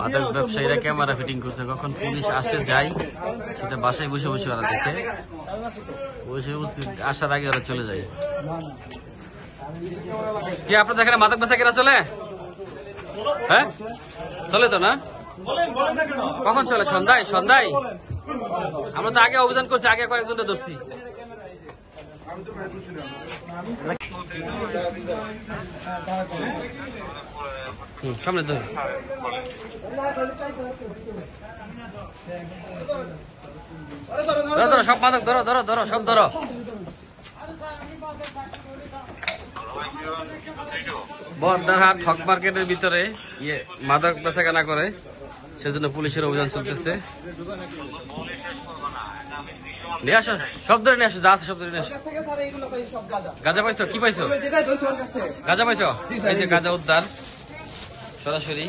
মাদক ব্যবসায়ীরা camera fitting করছে, কখন পুলিশ আসে যায় সেটা বাসায় বসে বসে ওরা দেখে, বসে বসে আসার আগে ওরা চলে যায়। কি আপনাদের এখানে মাদক বেচা কেনা চলে? হ্যাঁ চলে তো না? কখন চলে? সন্ধ্যায়? সন্ধ্যায় আমরা তো আগে অভিযান করছি, আগে কয়েকজনটা ধরছি। সামনে ধর, ধরো সব মাদক, ধরো ধরো ধরো সব ধরো। বহদ্দারহাট হক মার্কেটের ভিতরে মাদক বেচা কেনা করে, সেজন্য পুলিশের অভিযান চলতেছে। নিয়ে আসো, সব ধরে নিয়ে আসো, যা আছে সব ধরে নিয়ে আসো। গাঁজা পাইছো? কি পাইছো? গাঁজা পাইছো? এই যে গাঁজা উদ্ধার সরাসরি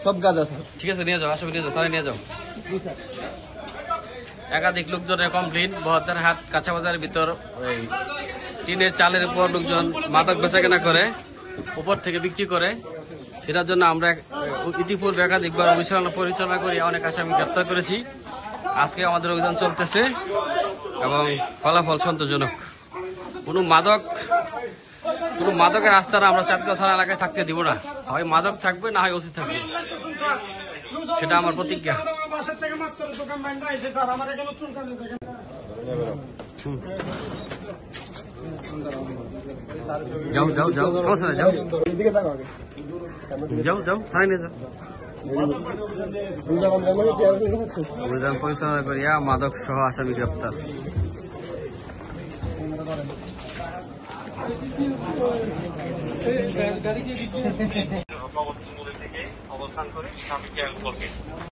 সব গাঁজা। ঠিক আছে নিয়ে যাও, আসো নিয়ে যাও, তাহলে নিয়ে যাও। একাধিক লোকজনের কমপ্লেন, বহদ্দারহাট কাঁচা বাজারের ভিতর ওই টিনের চালের উপর লোকজন মাদক বেচা কেনা করে, উপর থেকে বিক্রি করে। সেটার জন্য আমরা ইতিপূর্বে একাধিকবার পরিচালনা করি, অনেক আসামি গ্রেপ্তার করেছি। আজকে আমাদের অভিযান চলতেছে এবং ফলাফল সন্তোষজনক। কোনো মাদকের রাস্তাটা আমরা চাঁদগাঁও থানা এলাকায় থাকতে দিব না। হয় মাদক থাকবে, না হয় ওসি থাকবে, সেটা আমার প্রতিজ্ঞা। যাও যাও যাও, সমস্যা নাই, যাও যাও যাও, থানায় নিয়ে যাও। অভিযান পরিচালনা করিয়া মাদক সহ আসামি গ্রেপ্তার। অবস্থান করে